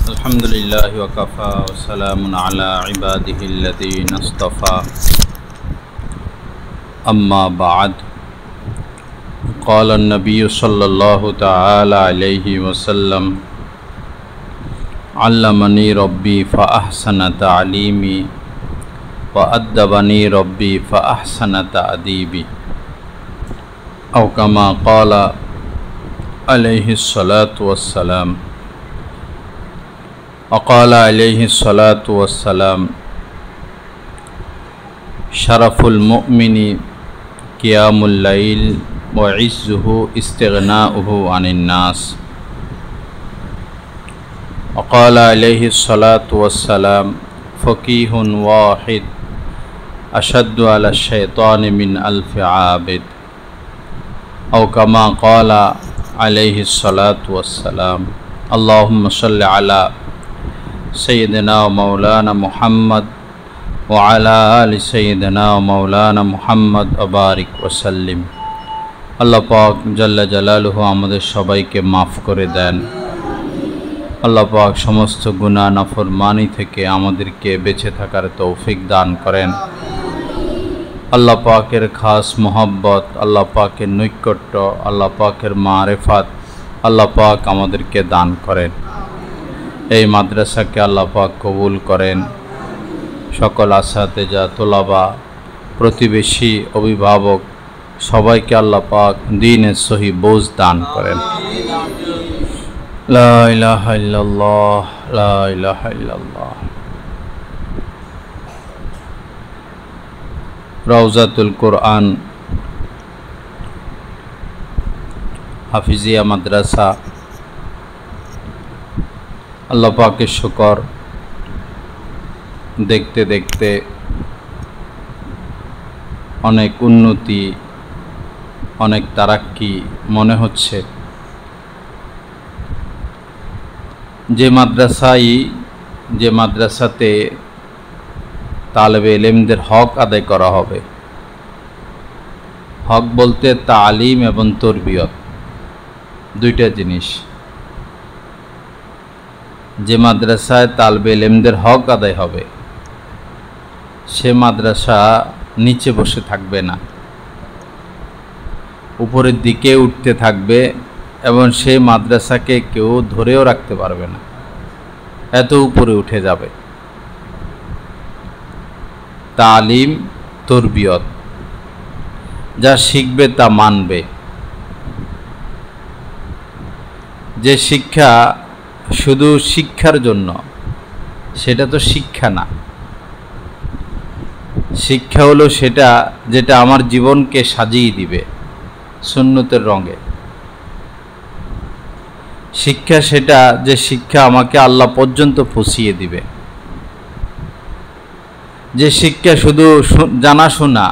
अल्हम्दुलिल्लाह वकफ़ा वस्सलामुन अला इबादिहिल्लज़ीना इस्तफ़ा अम्मा बाद क़ाल अन्नबिय्यु सल्लल्लाहु तआला अलैहि वसल्लम अल्लमनी रब्बी फ़अहसन तालीमी व अद्दबनी रब्बी फ़अहसन तअदीबी औ कमा क़ाल अलैहिस्सलातु वस्सलाम अक़ाल अलैहिस्सलातु वस्सलाम शरफ़ुल मुअमिनी क़ियामुल लैल व इज़्ज़ुहु इस्तिग़नाउहु अनिन्नास अक़ाल अलैहिस्सलातु वस्सलाम फ़क़ीहुन वाहिद अशद्दु अला शैतानि मिन अल्फ़ि आबिद औ कमा क़ाल अलैहिस्सलातु वस्सलाम अल्लाहुम्मा सल्लि अला सय्यिदना व मौलाना मुहम्मद व अला आलि सय्यिदना व मौलाना मुहम्मद व बारिक वसल्लिम। अल्लाह पाक जल्ला जलालुहु आमादेर सबाइके माफ़ करे देन। अल्लाह पाक समस्त गुनाह नाफरमानी थेके आमादेरके बेঁচে থাকার तौफिक दान करें। अल्लाह पाकेर खास मोहब्बत, अल्लाह पाकेर नैकट्य, अल्लाह पाकेर मारिफत अल्लाह पाक आमादेरके दान करें। এই মাদ্রাসাকে আল্লাহ পাক কবুল করেন। সকল আসাতেজা, তোলাবা, প্রতিবেশী, অভিভাবক সবাইকে আল্লাহ পাক দ্বীনের সহি বোঝ দান করেন। লা ইলাহা ইল্লাল্লাহ, লা ইলাহা ইল্লাল্লাহ। রওজাতুল কুরআন হাফিজিয়া মাদ্রাসা, আল্লাহ পাকের শুকর, দেখতে দেখতে অনেক উন্নতি, অনেক তারাক্কি মনে হচ্ছে। যে মাদ্রাসাতে তালেবে ইলমদের হক আদায় করা হবে, হক বলতে তালিম এবং তরবিয়ত দুইটা জিনিস। যে মাদ্রাসায় তালবে ইলমদের হক আদায় হবে সে মাদ্রাসা নিচে বসে থাকবে না, উপরের দিকে উঠতে থাকবে এবং সে মাদ্রাসাকে কেউ ধরেও রাখতে পারবে না, এত উপরে উঠে যাবে। তালিম তরবিয়ত, যা শিখবে তা মানবে। যে শিক্ষা শুধু শিক্ষার জন্য, সেটা তো শিক্ষা না। শিক্ষা হলো সেটা যেটা আমার জীবনকে সাজিয়ে দিবে সুন্নতের রঙে। শিক্ষা সেটা যে শিক্ষা আমাকে আল্লাহ পর্যন্ত পৌঁছিয়ে দিবে। যে শিক্ষা শুধু জানাশোনা,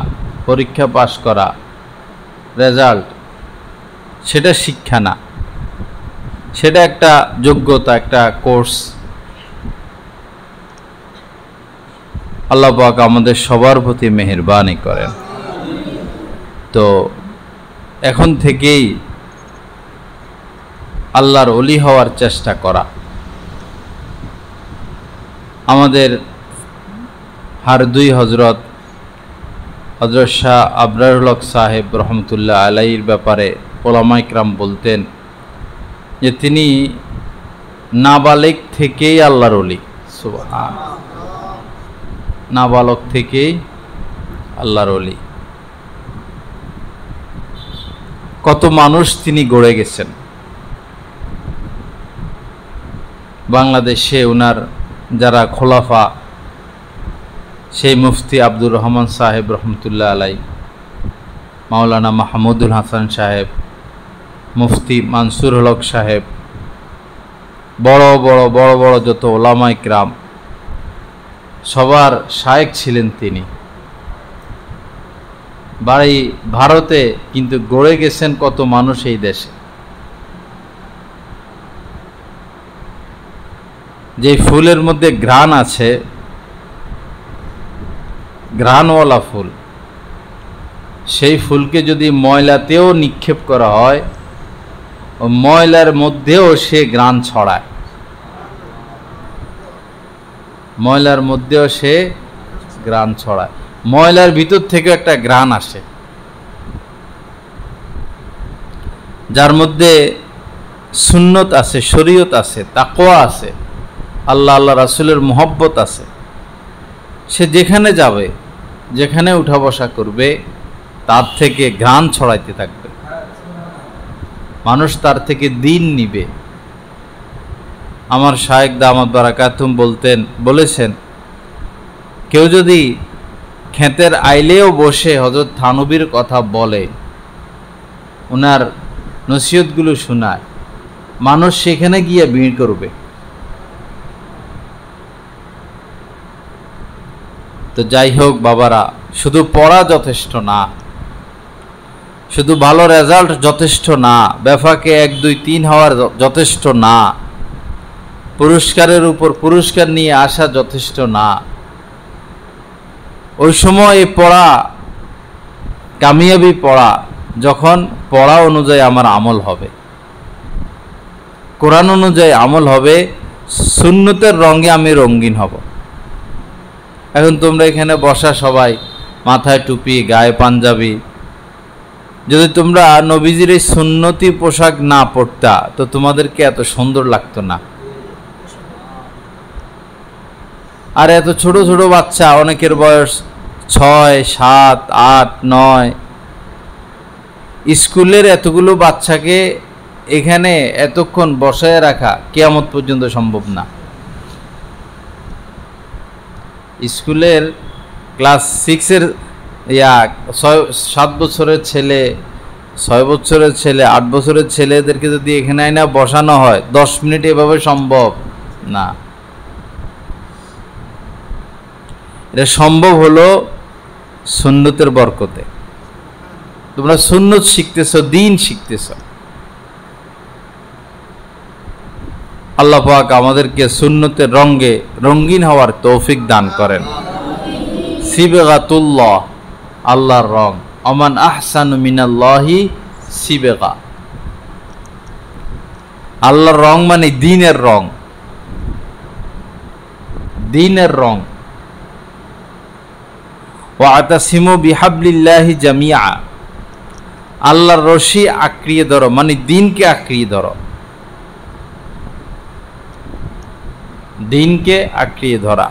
পরীক্ষা পাশ করা, রেজাল্ট, সেটা শিক্ষা না, সেটা একটা যোগ্যতা, একটা কোর্স। আল্লাহ পাক আমাদের সবার প্রতি মেহেরবানি করেন। তো এখন থেকেই আল্লাহর ওলি হওয়ার চেষ্টা করা। আমাদের হারদুই হজরত শাহ আবরারুল হক সাহেব রহমতুল্লাহ আলাইহির ব্যাপারে ওলামা ইকরাম বলতেন যে তিনি নাবালেগ থেকেই আল্লাহর ওলি। সুবহান, নাবালক থেকেই আল্লাহর ওলি। কত মানুষ তিনি গড়ে গেছেন। বাংলাদেশে ওনার যারা খোলাফা, সেই মুফতি আব্দুর রহমান সাহেব রহমতুল্লাহ আলাই, মাওলানা মাহমুদুল হাসান সাহেব, মুফতি মানসুর হক সাহেব, বড় বড় যত ওলামা ইকরাম, সবার শায়েখ ছিলেন তিনি। বাড়ি ভারতে, কিন্তু গড়ে গেছেন কত মানুষ এই দেশে। যে ফুলের মধ্যে ঘ্রাণ আছে, ঘ্রাণওয়ালা ফুল, সেই ফুলকে যদি ময়লাতেও নিক্ষেপ করা হয়, ময়লার মধ্যেও সে ঘ্রাণ ছড়ায়। ময়লার মধ্যেও সে ঘ্রাণ ছড়ায়, ময়লার ভিতর থেকে একটা ঘ্রাণ আসে, যার মধ্যে সুন্নত আছে, শরীয়ত আছে, তাকওয়া আছে, আল্লাহ আল্লাহ রাসূলের মহব্বত আছে। সে যেখানে যাবে, যেখানে উঠা বসা করবে, তার থেকে ঘ্রাণ ছড়াইতে থাকবে, মানুষ তার থেকে দিন নিবে। আমার শায়েখ দামাত বারাকাতুম বলেছেন, কেউ যদি ক্ষেতের আইলেও বসে হযরত থানবীর কথা বলে, ওনার নসিহতগুলো শোনায়, মানুষ সেখানে গিয়ে ভিড় করবে। তো যাই হোক বাবারা, শুধু পড়া যথেষ্ট না, শুধু ভালো রেজাল্ট যথেষ্ট না, বেফাকে 1 2 3 হওয়ার যথেষ্ট না, পুরস্কারের উপর পুরস্কার নিয়ে আসা যথেষ্ট না। ওই সময় পড়া কামিয়াবি পড়া, যখন পড়া অনুযায়ী আমার আমল হবে, কোরআন অনুযায়ী আমল হবে, সুন্নতের রঙে আমি রঙিন হব। এখন তোমরা এখানে বসা সবাই মাথায় টুপি, গায়ে পাঞ্জাবি, যদি তোমরা নবীজির এই সুন্নতি পোশাক না পরতা তো তোমাদেরকে এত সুন্দর লাগতো না। আর এত ছোট ছোট বাচ্চা, অনেকের বয়স 6 7 8 9, স্কুলের এতগুলো বাচ্চাকে এখানে এতক্ষণ বসায় রাখা কিয়ামত পর্যন্ত সম্ভব না। স্কুলের ক্লাস 6-এর 7 বছরের ছেলে, 6 বছরের ছেলে, 8 বছরের ছেলেদেরকে যদি এখানে আইনা বসানো হয় 10 মিনিট এভাবে সম্ভব না। এটা সম্ভব হলো সুন্নতের বরকতে। তোমরা সুন্নত শিখতেছো, দিন শিখতেছো। আল্লাহ পাক আমাদেরকে সুন্নতের রঙে রঙিন হওয়ার তৌফিক দান করেন। সিবগাতুল্লাহ, আল্লাহর রং। আমান আহসানু মিনাল্লাহি সিবগা, আল্লাহর রং মানে দ্বীনের রং, দ্বীনের রং। ওয়াতাসিমু বিহাবলিল্লাহি জামিআ, আল্লাহর রশি আঁকড়িয়ে ধরো, মানে দ্বীনকে আঁকড়িয়ে ধরো, দ্বীনকে আঁকড়িয়ে ধরা।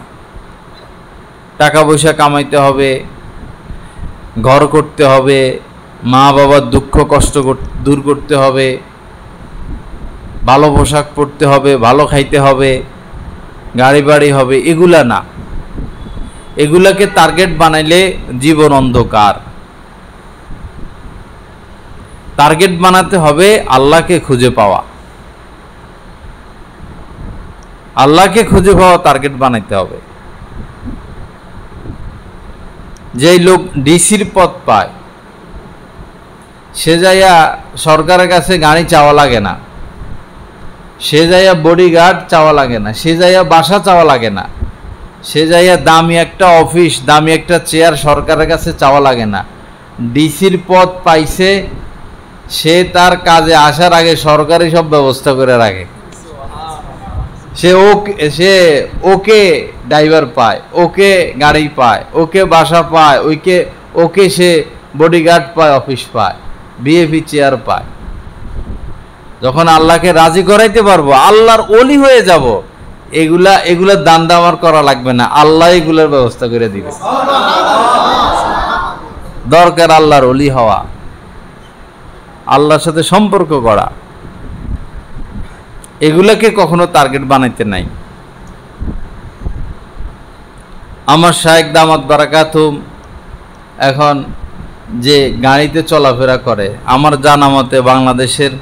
টাকা পয়সা কামাইতে হবে, ঘর করতে হবে, মা বাবার দুঃখ কষ্ট দূর করতে হবে, ভালো পোশাক পরতে হবে, ভালো খাইতে হবে, গাড়ি বাড়ি হবে, এগুলা না। এগুলাকে টার্গেট বানাইলে জীবন অন্ধকার। টার্গেট বানাতে হবে আল্লাহকে খুঁজে পাওয়া, আল্লাহকে খুঁজে পাওয়া টার্গেট বানাইতে হবে। যেই লোক ডিসির পদ পায়, সে যাইয়া সরকারের কাছে গাড়ি চাওয়া লাগে না, সে যাইয়া বডিগার্ড চাওয়া লাগে না, সে যাইয়া বাসা চাওয়া লাগে না, সে যাইয়া দামি একটা অফিস, দামি একটা চেয়ার সরকারের কাছে চাওয়া লাগে না। ডিসির পদ পাইছে, সে তার কাজে আসার আগে সরকারি সব ব্যবস্থা করে রাখে। সে ওকে ড্রাইভার পায়, ওকে গাড়ি পায়, ওকে বাসা পায়, ওকে সে বডিগার্ড পায়, অফিস পায়, বিএপি চেয়ার পায়। যখন আল্লাহকে রাজি করাইতে পারবো, আল্লাহর ওলি হয়ে যাব, এগুলা দান্দা আমার করা লাগবে না, আল্লাহ এগুলোর ব্যবস্থা করে দিবে। দরকার আল্লাহর ওলি হওয়া, আল্লাহর সাথে সম্পর্ক করা, এগুলাকে কখনো টার্গেট বানাইতে নাই। আমার শায়েখ দামাত বারাকাতুম এখন যে গাড়িতে চলাফেরা করে, আমার জানা মতে বাংলাদেশের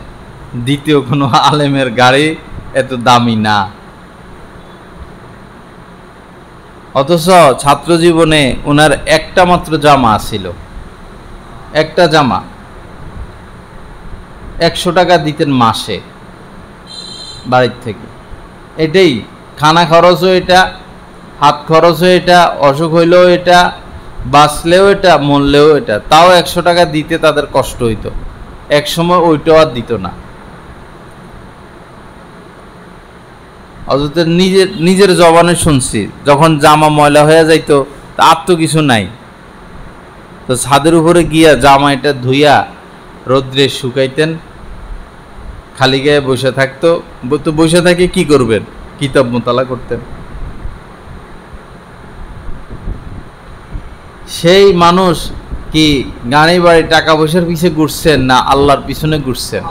দ্বিতীয় কোনো আলেমের গাড়ি এত দামি না। অথচ ছাত্র জীবনে ওনার একটা মাত্র জামা ছিল, একটা জামা 100 টাকা দিতেন মাসে বাড়ির থেকে। এটাই খানা খরচও এটা, হাত খরচও এটা, অসুখ হইলেও এটা, বাঁচলেও এটা, মরলেও এটা। তাও 100 টাকা দিতে তাদের কষ্ট হইতো, এক সময় ওইটাও আর দিত না। অথচ নিজের জবানে শুনছি, যখন জামা ময়লা হয়ে যাইতো আর তো কিছু নাই, তো ছাদের উপরে গিয়া জামা এটা ধুইয়া রৌদ্রে শুকাইতেন, খালি গায়ে বসে থাকতো। তো বসে থাকে কি করবেন? কিতাব মোতালা করতেন। সেই মানুষ কি গাড়ি বাড়ি টাকা পয়সার পিছনে ঘুরছেন না আল্লাহর পিছনে ঘুরছেন?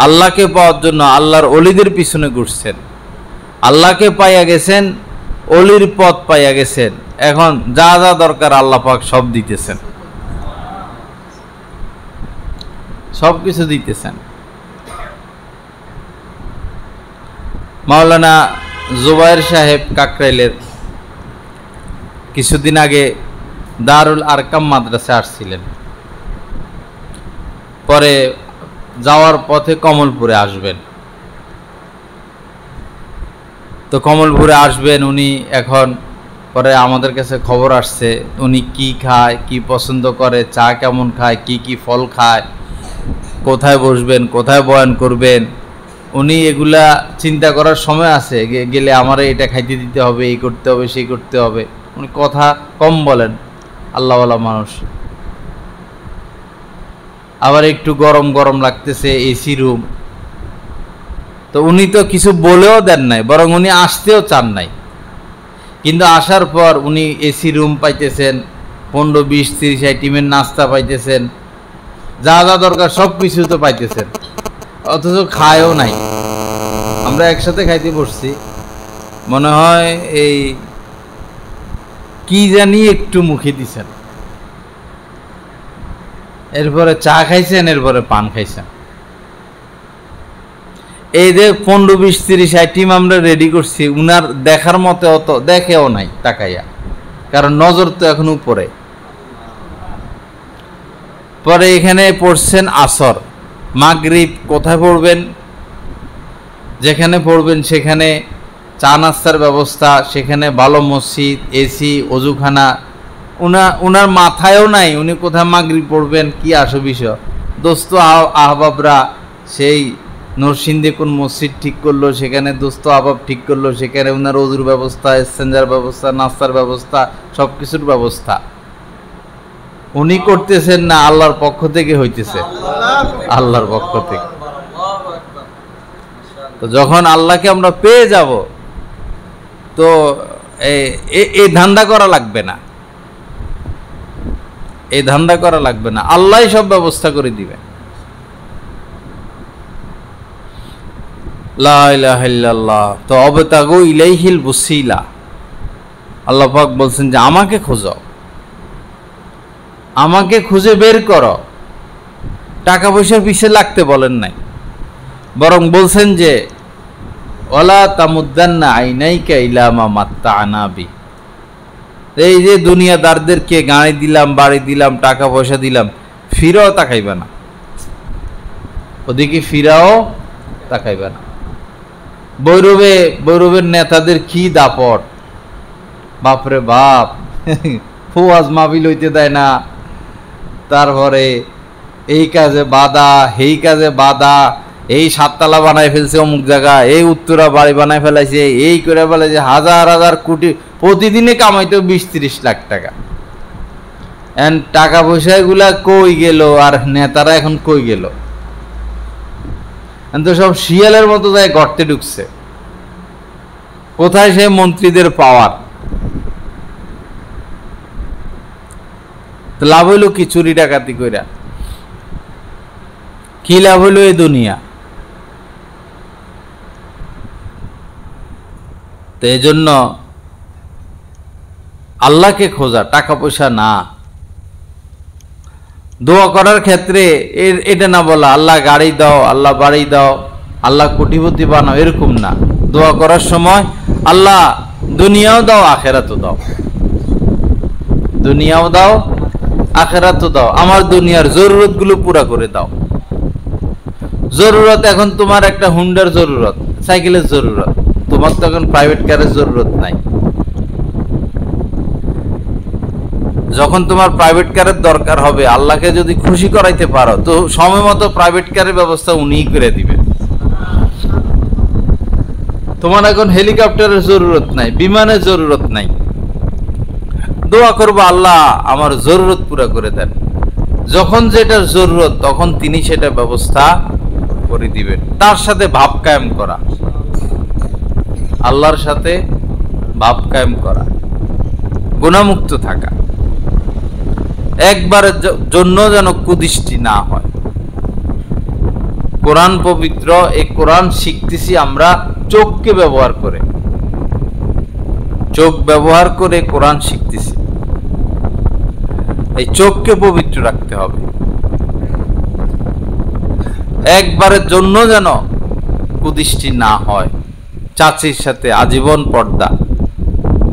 আল্লাহকে পাওয়ার জন্য আল্লাহর অলিদের পিছনে ঘুরছেন। আল্লাহকে পাইয়া গেছেন, অলির পথ পাইয়া গেছেন, এখন যা যা দরকার আল্লাহ পাক সব দিতেছেন, সব কিছু দিতেছেন। মাওলানা জুবায়ের সাহেব কাকরাইলের কিছুদিন আগে দারুল আরকাম মাদ্রাসা আসছিলেন, পরে যাওয়ার পথে কমলপুরে আসবেন। তো কমলপুরে আসবেন উনি, এখন পরে আমাদের কাছে খবর আসছে উনি কি খায়, কি পছন্দ করে, চা কেমন খায়, কি কি ফল খায়, কোথায় বসবেন, কোথায় বয়ান করবেন, উনি এগুলা চিন্তা করার সময় আছে গেলে আমারে এটা খাইতে দিতে হবে, এই করতে হবে, সেই করতে হবে। উনি কথা কম বলেন, আল্লাহওয়ালা মানুষ। আবার একটু গরম গরম লাগতেছে, এসি রুম, তো উনি তো কিছু বলেও দেন নাই, বরং উনি আসতেও চান নাই। কিন্তু আসার পর উনি এসি রুম পাইতেছেন, 15, 20, 30 আইটেমের নাস্তা পাইতেছেন, যা যা দরকার সব কিছু তো পাইতেছেন, অথচ খায়ও নাই। আমরা একসাথে খাইতে বসছি, মনে হয় এই কি জানি একটু মুখে দিছেন, এরপরে চা খাইছেন, এরপরে পান খাইছেন। এই যে 15, 20, 30 আইটেম আমরা রেডি করছি, উনার দেখার মতো অত দেখেও নাই তাকাইয়া, কারণ নজর তো এখন উপরে। পরে এখানে পড়ছেন আসর, মাগরিব কোথায় পড়বেন? যেখানে পড়বেন সেখানে চা নাস্তার ব্যবস্থা, সেখানে ভালো মসজিদ, এসি, অজুখানা, উনার মাথায়ও নাই উনি কোথায় মাগরিব পড়বেন, কি আসো বিষয়। দোস্ত আহবাবরা সেই নরসিংদী কোন মসজিদ ঠিক করলো, সেখানে দোস্ত আহবাব ঠিক করলো, সেখানে উনার অজুর ব্যবস্থা, এক্সচেঞ্জার ব্যবস্থা, নাস্তার ব্যবস্থা, সব কিছুর ব্যবস্থা উনি করতেছেন না, আল্লাহর পক্ষ থেকে হইতেছে, আল্লাহর পক্ষ থেকে। তো যখন আল্লাহকে আমরা পেয়ে যাব, তো এই ধান্দা করা লাগবে না, এই ধান্দা করা লাগবে না, আল্লাহই সব ব্যবস্থা করে দিবে। লা ইলাহা ইল্লাল্লাহ। তো অবতাগু ইলাইহিল ওয়াসিলা, আল্লাহ পাক বলছেন যে আমাকে খোঁজো, আমাকে খুঁজে বের করো। টাকা পয়সার পিছিয়ে লাগতে বলেন নাই, বরং বলছেন যে ওয়ালা তামুদ্দান্না আইনাইকা ইলা মা মাত্তা'না বি। এই যে দুনিয়াদারদেরকে গাড়ি দিলাম, বাড়ি দিলাম, টাকা পয়সা দিলাম, ফিরাও তাকাইবে না, ওদিকে ফিরাও তাকাইবে না। বৈরবের নেতাদের কি দাপট, বাপরে বাপ, ফুয়াজ মাহফিল হইতে দেয় না, তারপরে এই কাজে বাধা, এই কাজে বাধা, এই 7 তলা বানায় ফেলছে অমুক জায়গা, এই উত্তরা বাড়ি বানায় ফেলাইছে, এই করে ফেলাইছে, হাজার হাজার কোটি, প্রতিদিনে কামাইতো 20-30 লাখ টাকা। টাকা পয়সা এগুলা কই গেল, আর নেতারা এখন কই গেল? তো সব শিয়ালের মতো যায় গর্তে ঢুকছে। কোথায় সে মন্ত্রীদের পাওয়ার? লাভ হইল কি? চুরি ডাকাতি কইরা কি লাভ হইল এই দুনিয়া? তো এই জন্য আল্লাহকে খোঁজা, টাকা পয়সা না। দোয়া করার ক্ষেত্রে এটা না বলা আল্লাহ গাড়ি দাও, আল্লাহ বাড়ি দাও, আল্লাহ কোটিপতি বানাও, এরকম না। দোয়া করার সময় আল্লাহ দুনিয়াও দাও, আখেরাতও দাও, দুনিয়াও দাও, আখেরাতও দাও, আমার দুনিয়ার জরুরত গুলো পুরা করে দাও। জরুরত এখন তোমার একটা হুন্ডার জরুরত, সাইকেলের জরুরত, তোমার তো এখন প্রাইভেট কারের জরুরত নাই। যখন তোমার প্রাইভেট কারের দরকার হবে, আল্লাহকে যদি খুশি করাইতে পারো, তো সময় মতো প্রাইভেট কারের ব্যবস্থা উনিই করে দিবেন। তোমার এখন হেলিকপ্টারের জরুরত নাই, বিমানের জরুরত নাই। দোয়া করবো আল্লাহ আমার জরুরত পুরা করে দেন। যখন যেটার জরুরত তখন তিনি সেটা ব্যবস্থা করে দিবেন। তার সাথে ভাব কায়েম করা, আল্লাহর সাথে ভাব কায়েম করা, গুনাহমুক্ত থাকা, একবারের জন্য যেন কুদৃষ্টি না হয়। কোরআন পবিত্র, এই কোরআন শিখতেছি আমরা চোখকে ব্যবহার করে, চোখ ব্যবহার করে কোরআন শিখতেছি। এই চোখকে পবিত্র রাখতে হবে, একবারের জন্য যেন কুদৃষ্টি না হয়। চাচির সাথে আজীবন পর্দা,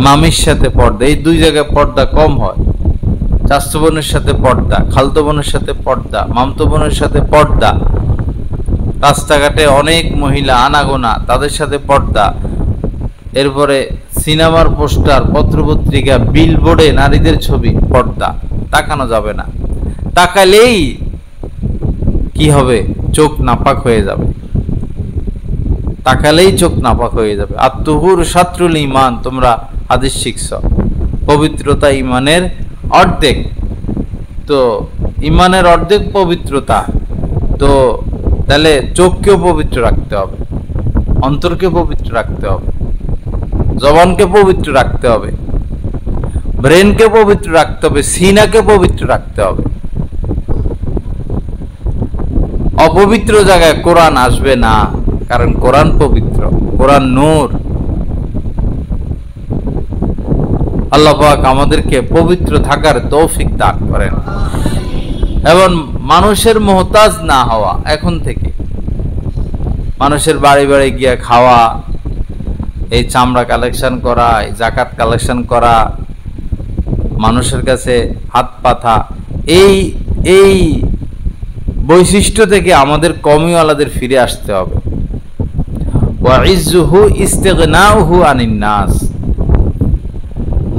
মামির সাথে পর্দা, এই দুই জায়গায় পর্দা কম হয়। চাচতো বোনের সাথে পর্দা, খালতো বোনের সাথে পর্দা, মামতো বোনের সাথে পর্দা, রাস্তাঘাটে অনেক মহিলা আনাগোনা, তাদের সাথে পর্দা। এরপরে সিনেমার পোস্টার, পত্রপত্রিকা, বিলবোর্ডে নারীদের ছবি, পর্দা। তাকানো যাবে না, তাকালেই কি হবে? চোখ নাপাক হয়ে যাবে, তাকালেই চোখ নাপাক হয়ে যাবে। আত্মহুর শাত্রুল ঈমান, তোমরা হাদিস শিখছ, পবিত্রতা ঈমানের অর্ধেক। তো ঈমানের অর্ধেক পবিত্রতা, তো তাহলে চোখকেও পবিত্র রাখতে হবে, অন্তরকে পবিত্র রাখতে হবে, জবানকে পবিত্র রাখতে হবে, ব্রেনকে পবিত্র রাখতে হবে, সিনাকে পবিত্র রাখতে হবে। অপবিত্র জায়গায় কোরআন আসবে না, কারণ কোরআন পবিত্র, কোরআন নূর। আল্লাহ পাক আমাদেরকে পবিত্র থাকার তৌফিক দান করেন এবং মানুষের মোহতাজ না হওয়া। এখন থেকে মানুষের বাড়ি বাড়ি গিয়ে খাওয়া, এই চামড়া কালেকশন করা, এই জাকাত কালেকশন করা, মানুষের কাছে হাত পাতা, এই বৈশিষ্ট্য থেকে আমাদের কওমিওয়ালাদের ফিরে আসতে হবে। ওয়াইজ্জুহু ইস্তিগনাউহু আনিন নাস,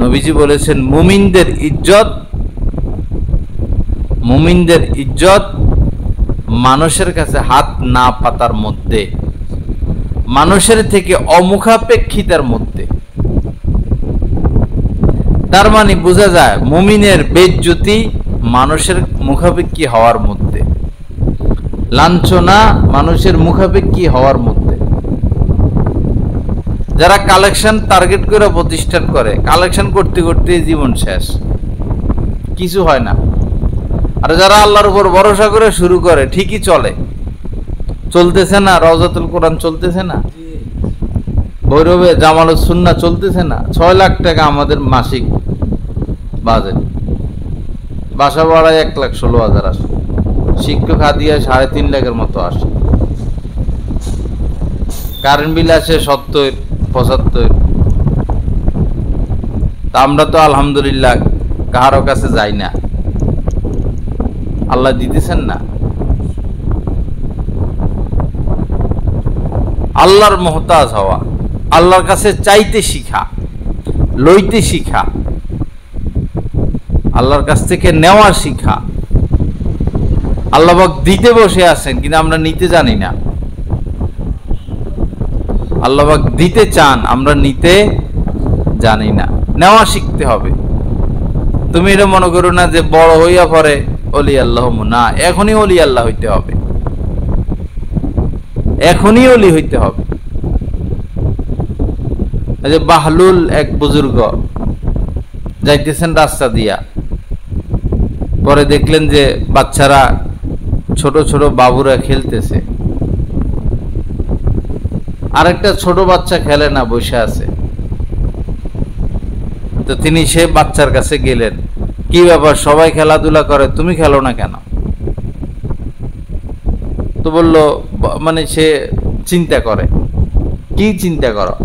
নবীজি বলেছেন মুমিনদের ইজ্জত মানুষের কাছে হাত না পাতার মধ্যে, মানুষের থেকে অমুখাপেক্ষিতার মধ্যে। তার মানে বোঝা যায় মুমিনের বেইজ্জতি মানুষের মুখাপেক্ষী হওয়ার মধ্যে, লাঞ্ছনা মানুষের মুখাপেক্ষী হওয়ার মধ্যে। যারা কালেকশন টার্গেট করে প্রতিষ্ঠান করে, কালেকশন করতে করতে জীবন শেষ, কিছু হয় না। আর যারা আল্লাহর উপর ভরসা করে শুরু করে, ঠিকই চলে, চলতেছে না? রওজাতুল কোরআন চলতেছে না? ভৈরবে জামালুস সুন্নাহ চলতেছে না? 6 লাখ টাকা আমাদের মাসিক বাজেট, বাসা ভাড়ায় 1,16,000 আসে, শিক্ষক হাদিয়া 3.5 লাখের মতো আসে, কারেন্ট বিল আসে 70-75। তা আমরা তো আলহামদুলিল্লাহ কারো কাছে যাই না, আল্লাহ দিতেছেন না। আল্লাহর মুহতাজ হওয়া, আল্লাহর কাছে চাইতে শিখা, লইতে শিখা, আল্লাহর কাছ থেকে নেওয়া শিখা। আল্লাহ পাক দিতে বসে আছেন, কিন্তু আমরা নিতে জানি না। আল্লাহ পাক দিতে চান, আমরা নিতে জানি না। নেওয়া শিখতে হবে। তুমি এটা মনে করো না যে বড় হইয়া পরে অলি আল্লাহ, না, এখনই অলি আল্লাহ হইতে হবে, এখনই অলি হইতে হবে। এই যে বাহলুল এক বুজুর্গ যাইতেছেন রাস্তা দিয়া, পরে দেখলেন যে বাচ্চারা, ছোট ছোট বাবুরা খেলতেছে, আরেকটা ছোট বাচ্চা খেলে না, বসে আছে। তো তিনি সে বাচ্চার কাছে গেলেন, কি ব্যাপার, সবাই খেলাধুলা করে, তুমি খেলো না কেন? তো বলল, মানে সে চিন্তা করে। কি চিন্তা করো?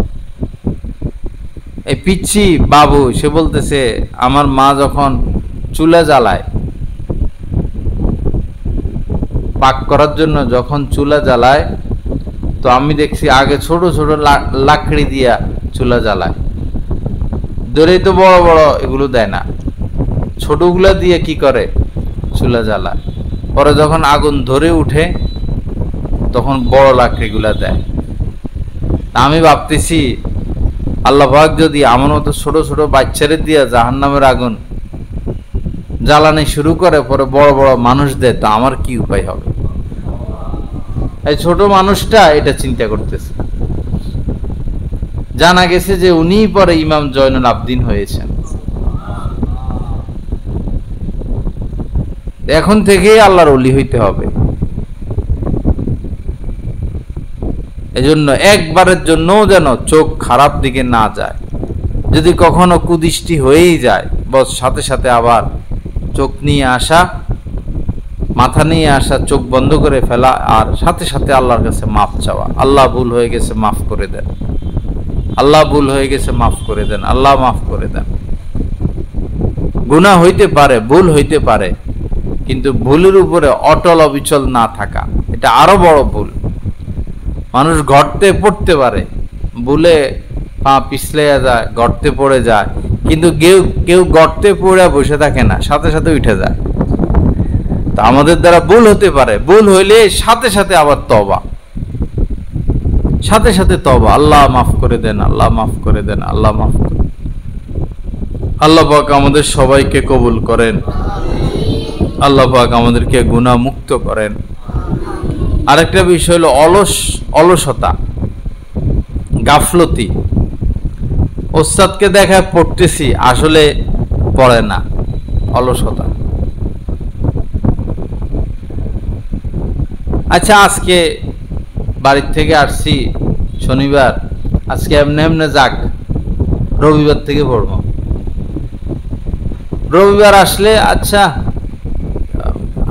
এই পিচ্ছি বাবু সে বলতেছে, আমার মা যখন চুলা জ্বালায়, পাক করার জন্য যখন চুলা জ্বালায়, তো আমি দেখছি আগে ছোট ছোট লাকড়ি দিয়া চুলা জ্বালায়, ধরেই তো বড় বড় এগুলো দেয় না, ছোটগুলা দিয়ে কি করে চুলা জ্বালায়। পরে যখন আগুন ধরে উঠে তখন বড় লাকড়িগুলা দেয়। আমি ভাবতেছি আল্লাহ পাক যদি আমার মতো ছোট ছোট বাচ্চারে দিয়া জাহান্নামের আগুন জ্বালানি শুরু করে, পরে বড় বড় মানুষ দেয়, তা আমার কি উপায় হবে? এই ছোট মানুষটা এটা চিন্তা করতেছে। জানা গেছে যে উনি পরে ইমাম জয়নুল আবদিন হয়েছেন। এখন থেকেই আল্লাহর ওলি হইতে হবে। এজন্য একবারের জন্য যেন চোখ খারাপ দিকে না যায়। যদি কখনো কুদৃষ্টি হয়েই যায়, বস সাথে সাথে আবার চোখ নিয়ে আসা, মাথা নিয়ে আসা, চোখ বন্ধ করে ফেলা, আর সাথে সাথে আল্লাহর কাছে মাফ চাওয়া। আল্লাহ ভুল হয়ে গেছে, মাফ করে দেন। আল্লাহ ভুল হয়ে গেছে, মাফ করে দেন। আল্লাহ মাফ করে দেন। গুনাহ হইতে পারে, ভুল হইতে পারে, কিন্তু ভুলের উপরে অটল অবিচল না থাকা, এটা আরো বড় ভুল। মানুষ গর্তে পড়তে পারে, ভুলে পা পিছলে যায়, গর্তে পড়ে যায়, কিন্তু কেউ কেউ গর্তে পড়ে বসে থাকে না, সাথে সাথে উঠে যায়। তো আমাদের দ্বারা ভুল হতে পারে, ভুল হইলে সাথে সাথে আবার তওবা, সাথে সাথে তওবা। আল্লাহ মাফ করে দেন, আল্লাহ মাফ করে দেন, আল্লাহ মাফ করে দেন। আল্লাহ পাক আমাদের সবাইকে কবুল করেন। আল্লাহ পাক আমাদেরকে গুনাহ মুক্ত করেন। আরেকটা বিষয় হলো অলসতা, গাফলতি। ওস্তাদকে দেখায় পড়তেছি, আসলে পড়ে না, অলসতা। আচ্ছা, আজকে বাড়ির থেকে আসছি শনিবার, আজকে এমনি এমনি যাক, রবিবার থেকে পড়ব। রবিবার আসলে আচ্ছা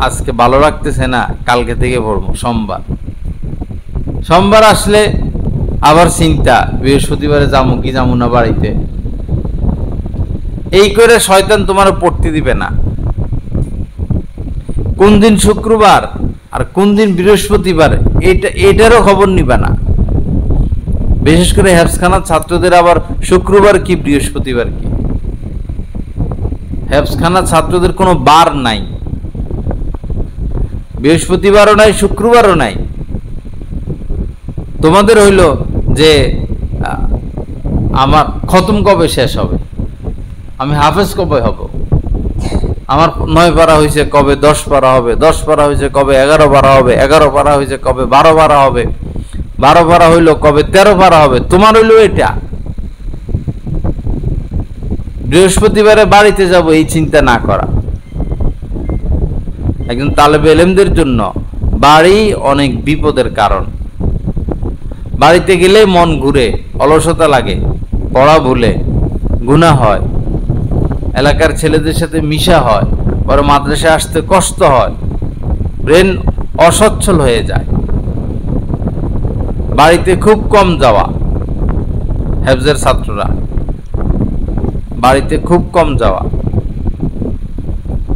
আজকে ভালো লাগতেছে না, কালকে থেকে পড়বো। সোমবার আসলে আবার চিন্তা, বৃহস্পতিবারে যাবো কি যাবো না বাড়িতে। এই করে শয়তান তোমার পড়তে দিবে না। কোন দিন শুক্রবার আর কোন দিন বৃহস্পতিবার, এটারও খবর নিবে না। বিশেষ করে হেফজখানার ছাত্রদের আবার শুক্রবার কি বৃহস্পতিবার কি, হেফজখানার ছাত্রদের কোনো বার নাই, বৃহস্পতিবারও নাই, শুক্রবারও নাই। তোমাদের হইল যে আমার খতম কবে শেষ হবে, আমি হাফেজ কবে হব, আমার 9 পারা হয়েছে কবে 10 পারা হবে, 10 পারা হয়েছে কবে 11 পারা হবে, 11 পারা হয়েছে কবে 12 পারা হবে, 12 পারা হইল কবে 13 পারা হবে। তোমার হইল এটা বৃহস্পতিবারে বাড়িতে যাব, এই চিন্তা না করা। একজন তালেবে ইলমদের জন্য বাড়ি অনেক বিপদের কারণ। বাড়িতে গেলে মন ঘুরে, অলসতা লাগে, পড়া ভুলে, গুনাহ হয়, এলাকার ছেলেদের সাথে মিশা হয়, পরে মাদ্রাসায় আসতে কষ্ট হয়, ব্রেন অসচ্ছল হয়ে যায়। বাড়িতে খুব কম যাওয়া, হেফজের ছাত্ররা বাড়িতে খুব কম যাওয়া,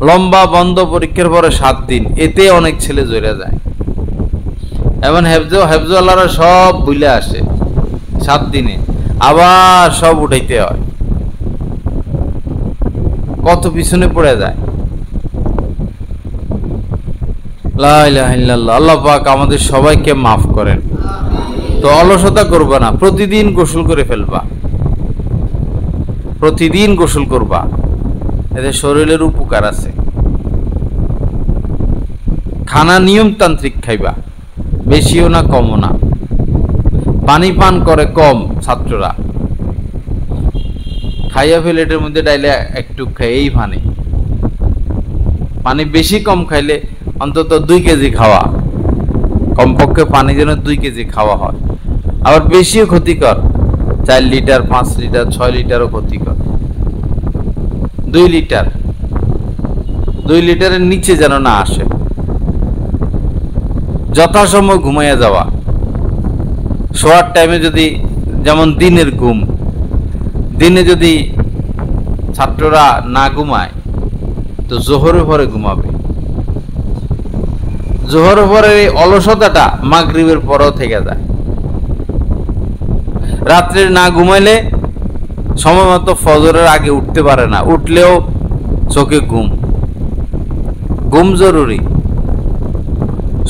লম্বা বন্ধ পরীক্ষার পরে 7 দিন, এতে অনেক ছেলে জড়ে যায়। এমন হেফজওয়ালারা সব ভুলে আসে 7 দিনে, আবার সব উঠাইতে হয়, কত পিছনে পড়ে যায়। লা ইলাহা ইল্লাল্লাহ। আল্লাহ পাক আমাদের সবাইকে মাফ করেন। তো অলসতা করবা না, প্রতিদিন গোসল করে ফেলবা, প্রতিদিন গোসল করবা, এতে শরীরের উপকার আছে। খানা নিয়মতান্ত্রিক খাইবা, বেশিও না কমও না। পানি পান করে কম ছাত্ররা, খাইয়া প্লেটের মধ্যে ডাইলে একটু খেয়েই পানি বেশি কম খাইলে অন্তত 2 কেজি খাওয়া, কমপক্ষে পানি যেন 2 কেজি খাওয়া হয়। আবার বেশিও ক্ষতিকর, 4 লিটার 5 লিটার 6 লিটারও ক্ষতিকর। 2 লিটারের নিচে যেন না আসে। যথাসময় ঘুমাইয়া যাওয়া, শোয়ার টাইমে যদি, যেমন দিনের ঘুম, দিনে যদি ছাত্ররা না ঘুমায় তো জোহরের পরে ঘুমাবে। জোহরের পরে এই অলসতাটা মাগরিবের পরেও থেকে যায়। রাত্রে না ঘুমাইলে সময় মতো ফজরের আগে উঠতে পারে না, উঠলেও চোখে ঘুম জরুরি।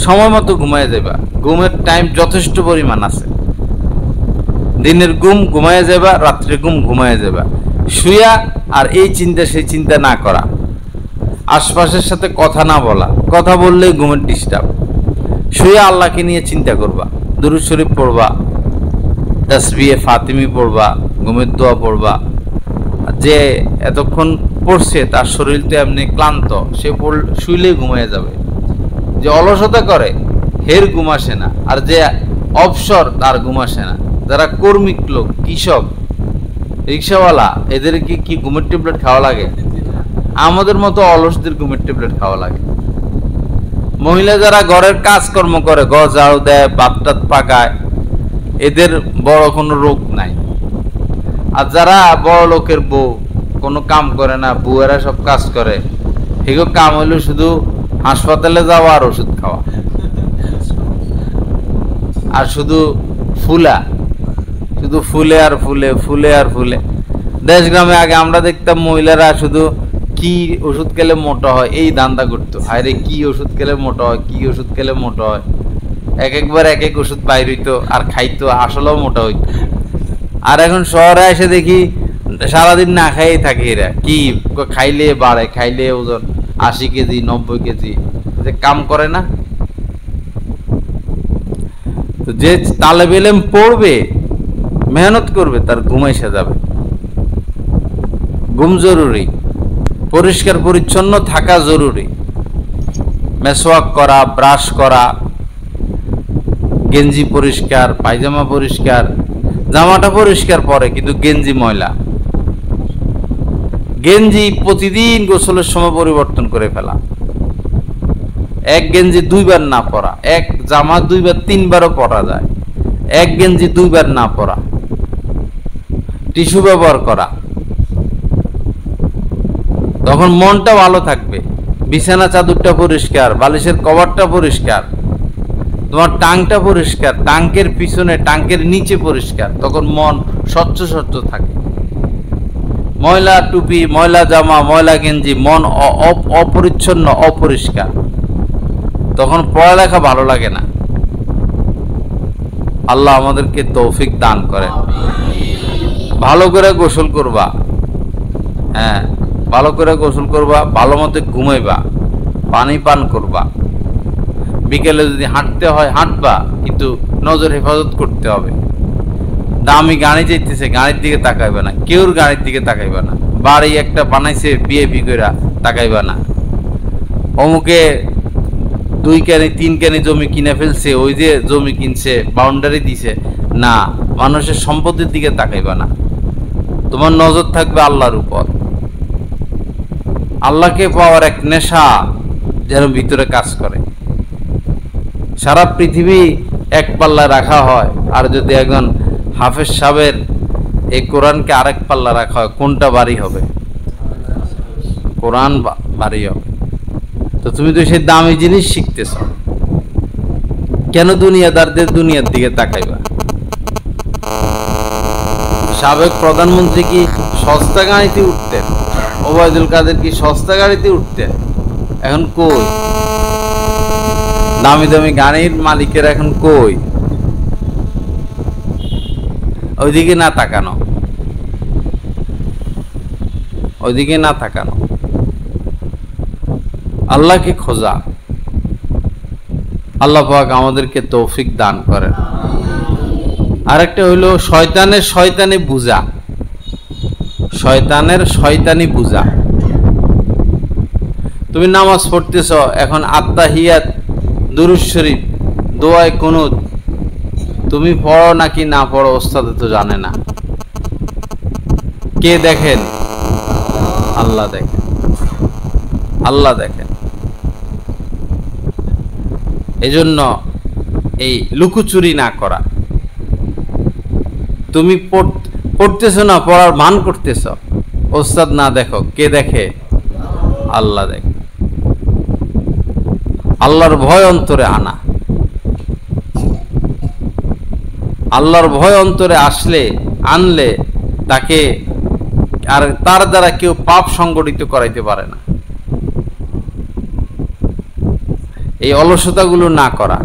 সময় মতো ঘুমায় যাবা, ঘুমের টাইম যথেষ্ট পরিমাণ আছে। দিনের ঘুম ঘুমায় যাবা, রাত্রে ঘুম ঘুমায় যাবা, শুয়া আর এই চিন্তা সেই চিন্তা না করা, আশপাশের সাথে কথা না বলা, কথা বললেই ঘুমের ডিস্টার্ব। শুয়ে আল্লাহকে নিয়ে চিন্তা করবা, দুরূদ শরীফ পড়বা, তাসবিহে ফাতিমি পড়বা, ঘুমের দোয়া পড়বা। যে এতক্ষণ পড়ছে তার শরীর তো এমনি ক্লান্ত, সে শুইলেই ঘুমিয়ে যাবে। যে অলসতা করে হের ঘুম আসে না, আর যে অবসর তার ঘুম আসে না। যারা কর্মিক লোক, কৃষক, রিক্সাওয়ালা, এদের কি ঘুমের ট্যাবলেট খাওয়া লাগে? আমাদের মতো অলসদের ঘুমের ট্যাবলেট খাওয়া লাগে। মহিলা যারা ঘরের কাজকর্ম করে, ঘর ঝাড়ু দেয়, ভাত টাত পাকায়, এদের বড় কোনো রোগ নাই। আর যারা বড় লোকের বউ, কোনো কাম করে না, বউয়েরা সব কাজ করে, এগুলো কাম হইল শুধু হাসপাতালে যাওয়া আর ওষুধ খাওয়া, আর শুধু ফুলা, শুধু ফুলে আর ফুলে, ফুলে আর ফুলে। দেশ গ্রামে আগে আমরা দেখতাম মহিলারা শুধু কি ওষুধ খেলে মোটা হয় এই ধান্দা করতো। আরে কি ওষুধ খেলে মোটা হয়, কি ওষুধ খেলে মোটা হয়, একবার এক এক ওষুধ বাইর হইতো আর খাইতো, আসলেও মোটা হইতো। আর এখন শহরে এসে দেখি সারাদিন না খাইয়ে থাকে এরা, কি খাইলে বাড়ে, খাইলে ওজন 80 কেজি 90 কেজি, যে কাম করে না। তো যে তালেব ইলম পড়বে, মেহনত করবে, তার ঘুম এসে যাবে। ঘুম জরুরি, পরিষ্কার পরিচ্ছন্ন থাকা জরুরি, মেসওয়াক করা, ব্রাশ করা, গেঞ্জি পরিষ্কার, পায়জামা পরিষ্কার, জামাটা পরিষ্কার পরে কিন্তু গেঞ্জি ময়লা। গেঞ্জি প্রতিদিন গোসলের সময় পরিবর্তন করে ফেলা, এক গেঞ্জি 2 বার না পরা, এক জামা 2 বার 3 বারও পরা যায়, এক গেঞ্জি 2 বার না পরা, টিস্যু ব্যবহার করা। তখন মনটা ভালো থাকবে, বিছানা চাদরটা পরিষ্কার, বালিশের কভারটা পরিষ্কার, তোমার টাংটা পরিষ্কার, টাঙ্কের পিছনে টাঙ্কের নিচে পরিষ্কার, তখন মন স্বচ্ছ স্বচ্ছ থাকে। ময়লা টুপি, ময়লা জামা, ময়লা গেঞ্জি, মন অপরিচ্ছন্ন, অপরিষ্কার, তখন পড়ালেখা ভালো লাগে না। আল্লাহ আমাদেরকে তৌফিক দান করেন। ভালো করে গোসল করবা, হ্যাঁ ভালো করে গোসল করবা, ভালো মতো ঘুমাইবা, পানি পান করবা, বিকেলে যদি হাঁটতে হয় হাঁটবা, কিন্তু নজর হেফাজত করতে হবে। দামি গাড়ি যাইতেছে, গাড়ির দিকে তাকাইবা না, কেউর গাড়ির দিকে তাকাইবা না। বাড়ি একটা বানাইছে বিএপি কইরা, তাকাইবা না। অমুকে 2 কেনি 3 কেনি জমি কিনে ফেলছে, ওই যে জমি কিনছে, বাউন্ডারি দিছে, না, মানুষের সম্পত্তির দিকে তাকাইবা না। তোমার নজর থাকবে আল্লাহর উপর। আল্লাহকে পাওয়ার এক নেশা যেন ভিতরে কাজ করে। সারা পৃথিবী এক পাল্লা রাখা হয়, আর যদি একজন হাফেজ সাহেবের এই কোরআনকে আরেক পাল্লা রাখা হয়, কোনটা ভারী হবে? কোরআন ভারী হবে। তো তুমি তো সেই দামি জিনিস শিখতেছ, কেন দুনিয়াদারদের দুনিয়ার দিকে তাকাইবা? সাবেক প্রধানমন্ত্রী কি সস্তা গাড়িতে উঠতেন? ওবায়দুল কাদের কি সস্তা গাড়িতে উঠতেন? এখন কই? দামি দামি গাড়ির মালিকের এখন কই? ওইদিকে না তাকানো, ওইদিকে না তাকানো। আল্লাহকে খোঁজা। আল্লাহ পাক আমাদেরকে তৌফিক দান করেন। আরেকটা হইলো শয়তানের শয়তানি বুঝা, শয়তানের শয়তানি বুঝা। তুমি নামাজ পড়তেছ, এখন আত্তাহিয়াত, দুরূদ শরীফ, দোয়ায়ে কুনুত তুমি পড়ো নাকি না পড়ো ওস্তাদ তো জানে না। কে দেখেন? আল্লাহ দেখেন, আল্লাহ দেখেন। এজন্য এই লুকোচুরি না করা। তুমি পড়তেছ না, পড়ার ভান করতেছ, ওস্তাদ না দেখো, কে দেখে? আল্লাহ দেখে। আল্লাহর ভয় অন্তরে আনা। আল্লাহর ভয় অন্তরে আনলে তাকে আর তার দ্বারা কেউ পাপ সংগঠিত করাইতে পারে না। এই অলসতাগুলো না করা।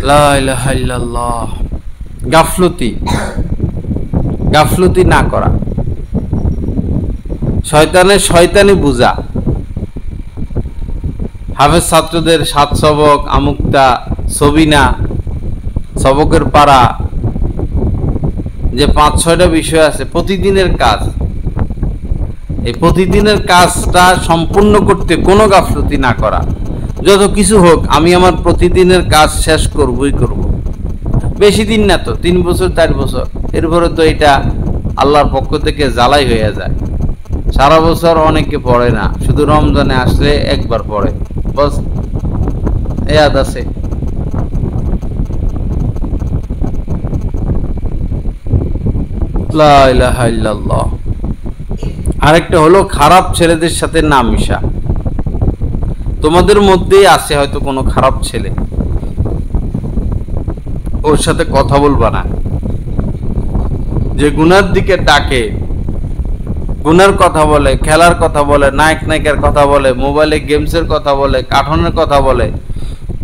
লা ইলাহা ইল্লাল্লাহ। গাফলতি না করা, শয়তানি বুঝা। হাফেজ ছাত্রদের 7 সবক, আমুক্তা, সবিনা, সবকের পাড়া, যে 5-6টা বিষয় আছে প্রতিদিনের কাজ, এই প্রতিদিনের কাজটা সম্পূর্ণ করতে কোনো গাফলতি না করা। যত কিছু হোক আমি আমার প্রতিদিনের কাজ শেষ করবই করব। বেশি দিন না তো, 3 বছর 4 বছর, এরপরে তো এটা আল্লাহর পক্ষ থেকে জ্বালাই হয়ে যায়। সারা বছর অনেকে পড়ে না, শুধু রমজানে আসলে একবার পড়ে, বস ইয়াদ আছে। লা ইলাহা ইল্লাল্লাহ। আরেকটা হলো খারাপ ছেলেদের সাথে না মিশা। তোমাদের মধ্যেই আছে হয়তো কোনো খারাপ ছেলে, ওর সাথে কথা বলবা না। যে গুনার দিকে ডাকে, গুনার কথা বলে, খেলার কথা বলে, নায়কের কথা বলে, মোবাইলে গেমসের কথা বলে, কার্টুনের কথা বলে,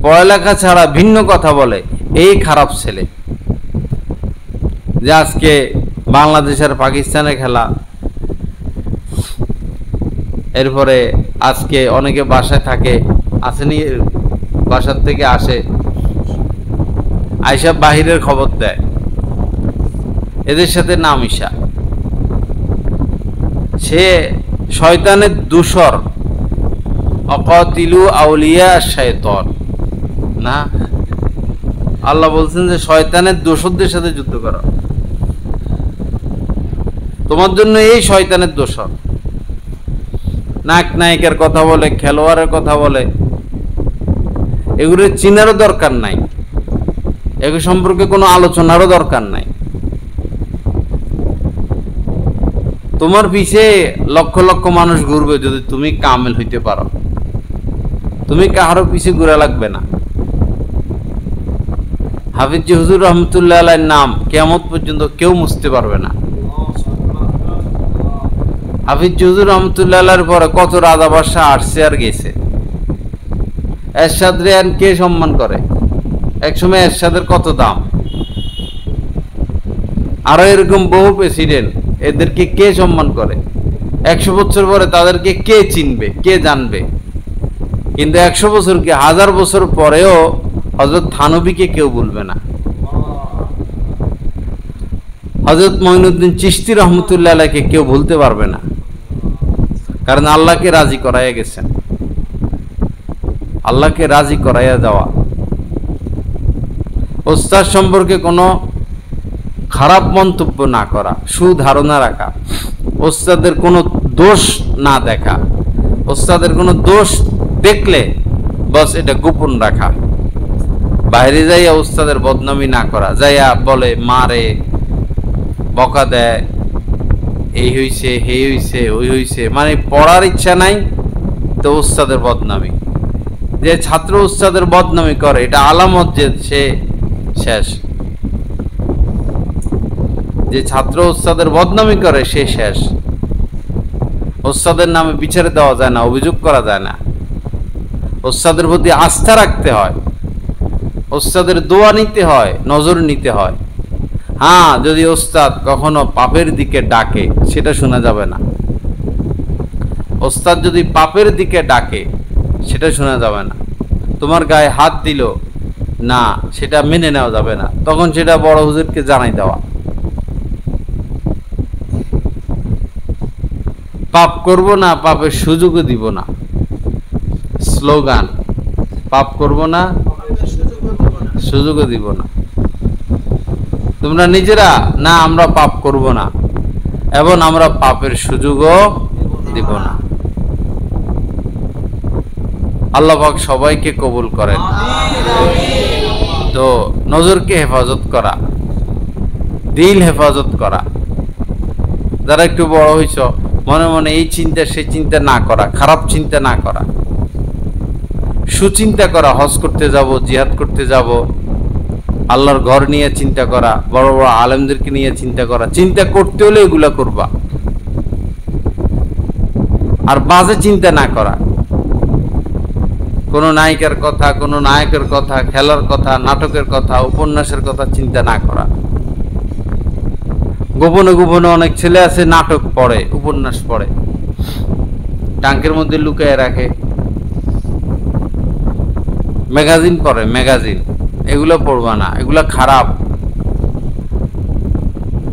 পড়ালেখা ছাড়া ভিন্ন কথা বলে, এই খারাপ ছেলে। যে আজকে বাংলাদেশ আর পাকিস্তানের খেলা, এরপরে আজকে অনেকে বাসায় থাকে, আসেনি, বাসার থেকে আসে, আইসা বাহিরের খবর দেয়, এদের সাথে না মিশা। সে শয়তানের দূষর। অকাতিলু আউলিয়া শায়তান, না, আল্লাহ বলছেন যে শয়তানের দোসরদের সাথে যুদ্ধ করো। তোমার জন্য এই শয়তানের দোসর নায়কের কথা বলে, খেলোয়াড়ের কথা বলে, এগুলো চিনারও দরকার নাই, এগুলো সম্পর্কে কোনো আলোচনারও দরকার নাই। তোমার পিছে লক্ষ লক্ষ মানুষ ঘুরবে যদি তুমি কামেল হইতে পারো। তুমি কাহারও পিছে ঘুরা লাগবে না। হাফিজ হুজুর রহমতুল্লাহ আলাইহির নাম কিয়ামত পর্যন্ত কেউ মুছতে পারবে না। হাফিজ হুজুর রহমতুল্লাহ আলাইহির পরে কত রাজা বাদশাহ আসছে আর গেছে। এরশাদ রেয়ান কে সম্মান করে? একসময় এরশাদের কত দাম। আরো এরকম বহু প্রেসিডেন্ট, এদেরকে কে সম্মান করে? 100 বছর পরে তাদেরকে কে চিনবে, কে জানবে? কিন্তু 100 বছর কি 1000 বছর পরেও হযরত থানবীকে কেউ ভুলবে না। হযরত মঈনুদ্দিন চিশতি রহমতুল্লাহ আলাইহিকে কেউ ভুলতে পারবে না, কারণ আল্লাহকে রাজি করাইয়া গেছেন। আল্লাহকে রাজি করাইয়া দেওয়া। ওস্তাদ সম্পর্কে কোনো খারাপ মন্তব্য না করা, সুধারণা রাখা, ওস্তাদের কোনো দোষ না দেখা, ওস্তাদের কোনো দোষ দেখলে বস এটা গোপন রাখা। বাইরে যাইয়া ওস্তাদের বদনামি না করা, যাইয়া বলে মারে, বকা দেয়, এই হইছে, এই হইছে, ওই হইছে, মানে পড়ার ইচ্ছা নাই তো ওস্তাদের বদনামি। যে ছাত্র ওস্তাদের বদনামি করে এটা আলামত যে সে শেষ। যে ছাত্র ওস্তাদের বদনামি করে সে শেষ। ওস্তাদের নামে বিচারে দেওয়া যায় না, অভিযোগ করা যায় না। ওস্তাদের প্রতি আস্থা রাখতে হয়, ওস্তাদের দোয়া নিতে হয়, নজর নিতে হয়। হ্যাঁ, যদি ওস্তাদ কখনো পাপের দিকে ডাকে সেটা শোনা যাবে না। ওস্তাদ যদি পাপের দিকে ডাকে সেটা শোনা যাবে না। তোমার গায়ে হাত দিল না, সেটা মেনে নেওয়া যাবে না, তখন সেটা বড় হুজুরকে জানাই দেওয়া। পাপ করব না, পাপের সুযোগও দিব না, স্লোগান। পাপ করব না, সুযোগও দিব না। তোমরা নিজেরা না, আমরা পাপ করব না এবং আমরা পাপের সুযোগও দিব না। আল্লাহ পাক সবাইকে কবুল করেন। তো নজরকে হেফাজত করা, দিল হেফাজত করা। যারা একটু বড় হইছ, মনে মনে এই চিন্তা সেই চিন্তা না করা, খারাপ চিন্তা না করা, সুচিন্তা করা। হজ করতে যাব, জিহাদ করতে যাব, আল্লাহর ঘর নিয়ে চিন্তা করা, বড় বড় আলেমদেরকে নিয়ে চিন্তা করা। চিন্তা করতে হলে এগুলা করবা, আর বাজে চিন্তা না করা। কোনো নায়িকার কথা, কোনো নায়কের কথা, খেলার কথা, নাটকের কথা, উপন্যাসের কথা চিন্তা না করা। গোপনে গোপনে অনেক ছেলে আছে নাটক পড়ে, উপন্যাস পড়ে, ট্যাঙ্কের মধ্যে লুকিয়ে রাখে, ম্যাগাজিন পড়ে, ম্যাগাজিন। এগুলো পড়বা না, এগুলো খারাপ।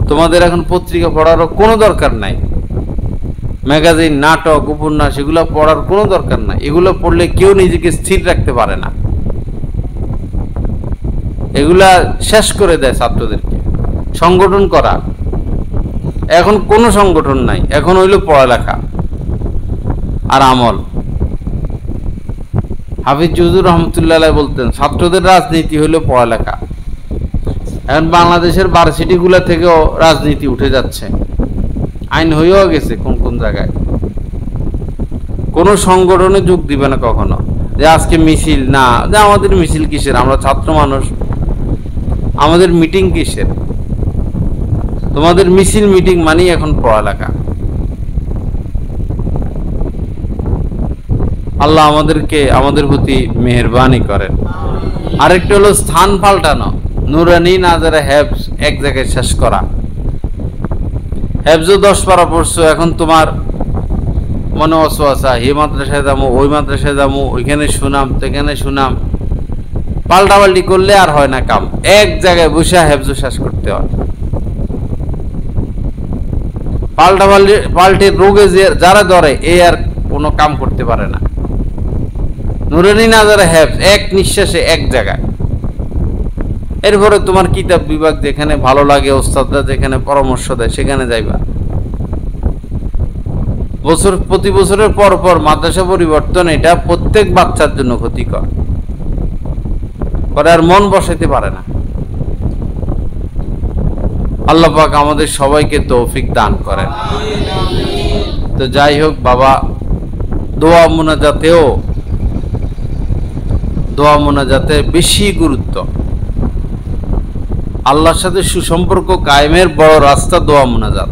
তোমাদের এখন পত্রিকা পড়ারও কোনো দরকার নাই। ম্যাগাজিন, নাটক, উপন্যাস এগুলো পড়ার কোনো দরকার নাই। এগুলো পড়লে কেউ নিজেকে স্থির রাখতে পারে না। এগুলা শেষ করে দেয় ছাত্রদেরকে। সংগঠন করা, এখন কোনো সংগঠন নাই, এখন হইল পড়ালেখা আর আমল। হাফিজ হুজুর রহমতুল্লাহ বলতেন ছাত্রদের রাজনীতি হইল পড়ালেখা। এখন বাংলাদেশের ভার্সিটিগুলো থেকেও রাজনীতি উঠে যাচ্ছে, আইন হয়েও গেছে কোন কোন জায়গায়। কোনো সংগঠনে যোগ দিবে না কখনো, যে আজকে মিছিল না, যে আমাদের মিছিল কিসের, আমরা ছাত্র মানুষ, আমাদের মিটিং কিসের। তোমাদের মিছিল মিটিং মানেই এখন পড়ালেখা। আল্লাহ আমাদের প্রতি মেহেরবানি করেন। আরেকটা হলো স্থান পাল্টানো, নুরানি নাজারে হেফজ এক জায়গায় শেষ করা। হেফজও 10 পারা পড়ছো, এখন তোমার মনে অসুয়াশা, এই মাদ্রাসায় যাবো, ওই মাদ্রাসায় যাবো, ওইখানে শুনাম, সেখানে শুনাম, পাল্টাপাল্টি করলে আর হয় না কাম। এক জায়গায় বসে হেফজও শেষ করতে হয়। পাল্টে রোগে যারা ধরে এই আর কোনো কাম করতে পারে না। নুরানি নাজারে হেফজ এক নিঃশ্বাসে এক জায়গায়। এরপরে তোমার কিতাব বিভাগ যেখানে ভালো লাগে, ওস্তাদরা যেখানে পরামর্শ দেয় সেখানে যাইবা। প্রতি বছরের পর পর মাদ্রাসা পরিবর্তন, এটা প্রত্যেক বাচ্চার জন্য ক্ষতিকর করে, আর মন বসাইতে পারে না। আল্লাহ পাক আমাদের সবাইকে তৌফিক দান করেন। তো যাই হোক বাবা, দোয়া মোনাজাতে বেশি গুরুত্ব। আল্লাহর সাথে সুসম্পর্ক কায়েমের বড় রাস্তা দোয়া মোনাজাত।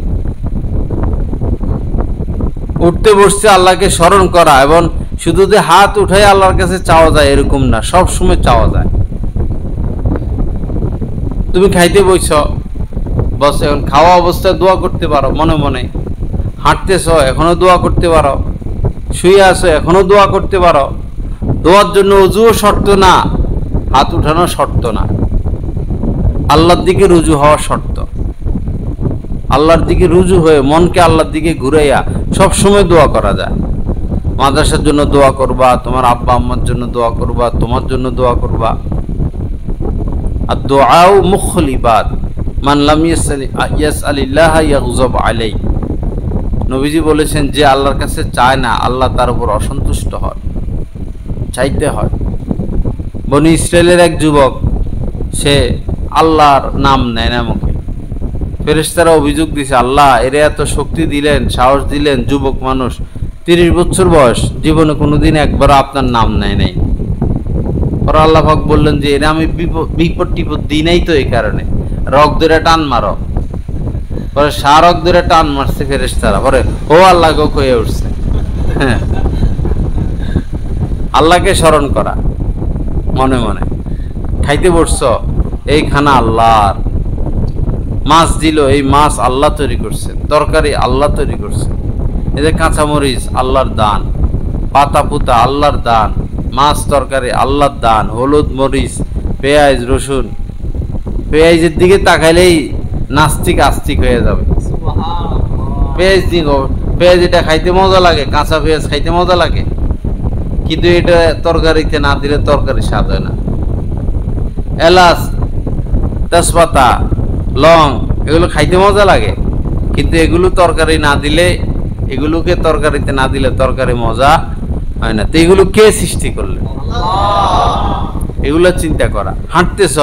উঠতে বসতে আল্লাহকে স্মরণ করা, এবং শুধু যে হাত উঠাই আল্লাহর কাছে চাওয়া যায় এরকম না, সব সময় চাওয়া যায়। তুমি খাইতে বইছ, বস এখন খাওয়া অবস্থায় দোয়া করতে পারো মনে মনে। হাঁটতেছ, এখনো দোয়া করতে পারো। শুয়ে আছো, এখনো দোয়া করতে পারো। দোয়ার জন্য ওযুও শর্ত না, হাত উঠানো শর্ত না, আল্লাহর দিকে রুজু হওয়া শর্ত। আল্লাহর দিকে রুজু হয়ে মনকে আল্লাহর দিকে ঘুরাইয়া সব সময় দোয়া করা যায়। মাদ্রাসার জন্য দোয়া করবা, তোমার আব্বা আম্মার জন্য দোয়া করবা, তোমার জন্য দোয়া করবা। আর দুআউ মুখল ইবাদ, মান লাম ইয়াসআলিল্লাহ ইয়াগযব আলাইহি। নবীজি বলেছেন, যে আল্লাহর কাছে চায় না আল্লাহ তার উপর অসন্তুষ্ট হয়। চাইতে হয়। বনি ইসরায়েলের এক যুবক, সে আল্লাহর নাম নেয় না মুখে। ফেরেশতারা অভিযোগ দিছে, আল্লাহ এর এত শক্তি দিলেন, সাহস দিলেন, যুবক মানুষ, 30 বছর বয়স, জীবনে কোনোদিন একবার আপনার নাম নেয় নাই। পরে আল্লাহ পাক বললেন যে এরা আমি বিপদ টিপদ দিই নাই, তো এই কারণে রক ধরে টান মারো। পরে রক ধরে টান মারছে ফেরেশতারা। পরে ও আল্লাহ গো কয়ে উঠছে। আল্লাহকে স্মরণ করা মনে মনে। খাইতে বসছ, এই খানা আল্লাহর। মাছ দিল, এই মাছ আল্লাহ তৈরি করছেন। তরকারি আল্লাহ তৈরি করছেন। এদের কাঁচামরিচ আল্লাহর দান, পাতা পুতা আল্লাহর দান, মাছ তরকারি আল্লাহর দান, হলুদ মরিচ পেঁয়াজ রসুন। পেঁয়াজের দিকে তাকাইলেই নাস্তিক আস্তিক হয়ে যাবে। পেঁয়াজ এটা খাইতে মজা লাগে, কাঁচা পেঁয়াজ খাইতে মজা লাগে, কিন্তু এটা তরকারিতে না দিলে তরকারি স্বাদ হয় না। এলাচ, তেজপাতা, লং এগুলো খাইতে মজা লাগে, কিন্তু এগুলো তরকারি না দিলে, এগুলোকে তরকারিতে না দিলে তরকারি মজা হয় না। তো এগুলো কে সৃষ্টি করলে? এগুলো চিন্তা করা। হাঁটতেছ,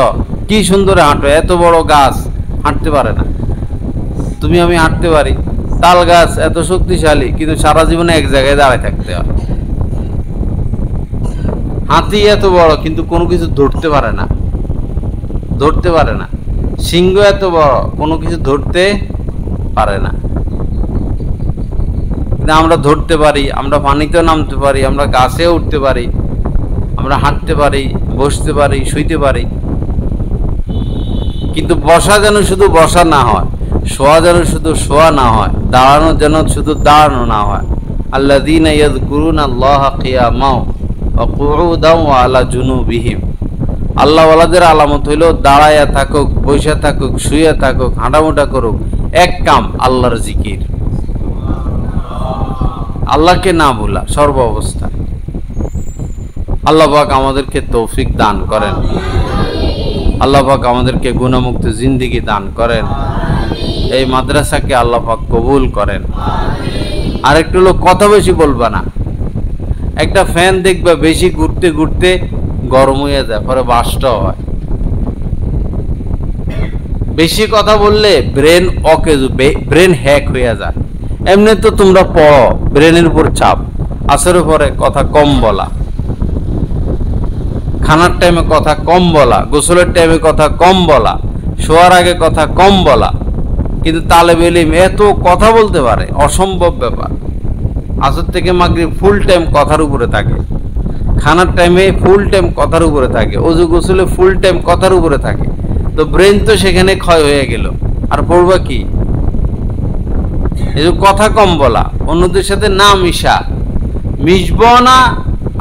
কি সুন্দর হাঁটো, এত বড় গাছ হাঁটতে পারে না। তুমি আমি হাঁটতে পারি। তাল গাছ এত শক্তিশালী, কিন্তু সারা জীবনে এক জায়গায় দাঁড়ায় থাকতে হয়। হাতি এত বড়, কিন্তু কোনো কিছু ধরতে পারে না। সিংহ এত বড়, কোনো কিছু ধরতে পারে না। কিন্তু আমরা ধরতে পারি, আমরা পানিতেও নামতে পারি, আমরা গাছেও উঠতে পারি, আমরা হাঁটতে পারি, বসতে পারি, শুইতে পারি, কিন্তু বসা যেন শুধু বসা না হয়, শোয়া যেন শুধু শোয়া না হয়, দাঁড়ানো যেন শুধু দাঁড়ানো না হয়। আল্লাযীনা ইয়াযকুরুনাল্লাহা কিয়ামান ওয়া কুউদান ওয়া আলা জুনুবিহিম। আল্লাহওয়ালাদের আলামত হইল দাঁড়ায়া থাকুক, বসে থাকুক, শুয়ে থাকুক, হাঁটামোটা করুক, এক কাম আল্লাহর জিকির, আল্লাহকে না ভোলা সর্ব অবস্থায়। আল্লাহ পাক আমাদেরকে তৌফিক দান করেন, আল্লাহ পাক আমাদেরকে গুনাহমুক্ত জিন্দেগি দান করেন, এই মাদ্রাসাকে আল্লাহ পাক কবুল করেন। আর একটু লোক কথা বেশি বলবা না, একটা ফ্যান দেখবা বেশি ঘুরতে ঘুরতে গরম হয়ে যায়, পরে বাস্ট হয়। বেশি কথা বললে ব্রেন ব্রেন হ্যাক হয়ে যায়। এমনি তো তোমরা পড়ো, ব্রেনের উপর চাপ, আসরের পরে কথা কম বলা, খানার টাইমে কথা কম বলা, গোসলের টাইমে কথা কম বলা, শোয়ার আগে কথা কম বলা, কিন্তু তালেবে ইলম এত কথা বলতে পারে, অসম্ভব ব্যাপার। আসর থেকে মাগরিব ফুল টাইম কথার উপরে থাকে, খানার টাইমে ফুল টাইম কথার উপরে থাকে, ওযু গোসলে ফুল টাইম কথার উপরে থাকে। তো ব্রেন তো সেখানে ক্ষয় হয়ে গেল, আর পড়বা কি? এই যে কথা কম বলা, অন্যদের সাথে না মিশা, মিশবো না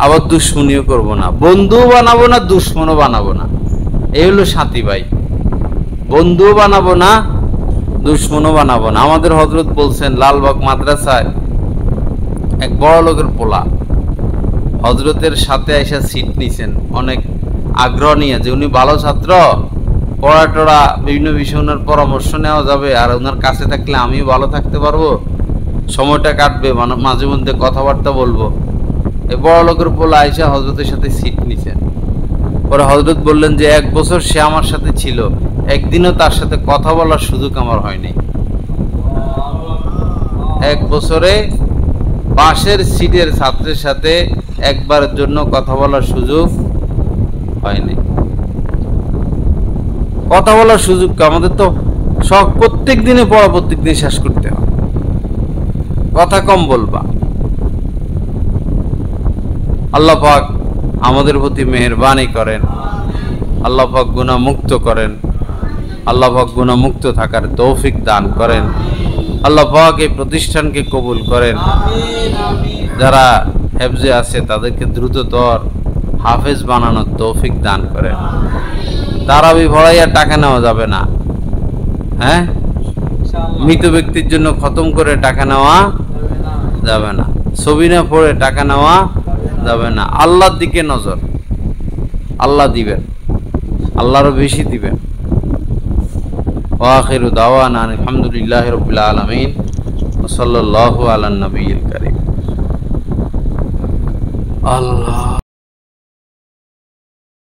আবার দুশ্মনীও করবো না, বন্ধুও বানাবো না, দুশ্মনও বানাবো না। এই হলো সাথী ভাই, বন্ধুও বানাবো না, দুশ্মনও বানাবো না। আমাদের হযরত বলছেন, লালবাগ মাদ্রাসায় এক বড় লোকের পোলা হযরতের সাথে এসে সিট নিছেন, অনেক আগ্রহ নিয়ে যে উনি ভালো ছাত্র, পড়া টড়া বিভিন্ন বিষয় ওনার পরামর্শ নেওয়া যাবে, আর ওনার কাছে থাকলে আমিও ভালো থাকতে পারবো, সময়টা কাটবে, মাঝে মধ্যে কথাবার্তা বলবো। এই বড় লোকের পোলা আইসা হযরতের সাথে সিট নিছেন। পরে হযরত বললেন যে 1 বছর সে আমার সাথে ছিল, একদিনও তার সাথে কথা বলার সুযোগ আমার হয়নি। 1 বছরে পাশের সিটের ছাত্রের সাথে একবারের জন্য কথা বলার সুযোগ হয়নি। কথা বলার সুযোগ আমাদের তো সব প্রত্যেক দিনে পড়া প্রত্যেক দিন শেষ করতে হয়, কথা কম বলবা। আল্লাহ পাক আমাদের প্রতি মেহেরবানি করেন, আল্লাহ পাক গুনাহ মুক্ত করেন, আল্লাহ পাক গুনাহ মুক্ত থাকার তৌফিক দান করেন, আল্লাহ পাক এই প্রতিষ্ঠানকে কবুল করেন। যারা হেফজে আছে তাদেরকে দ্রুততর হাফেজ বানানোর তৌফিক দান করেন। তারাবি পড়াইয়া টাকা নেওয়া যাবে না, হ্যাঁ, মৃত ব্যক্তির জন্য খতম করে টাকা নেওয়া যাবে না, ছবি না পড়ে টাকা নেওয়া যাবে না। আল্লাহর দিকে নজর, আল্লাহ দিবেন, আল্লাহরও বেশি দিবেন। ওয়া আখিরু দাওয়ানা আলহামদুলিল্লাহি রাব্বিল আলামিন ওয়া সাল্লাল্লাহু আলা নবিয়িল কারীম। আল্লাহ।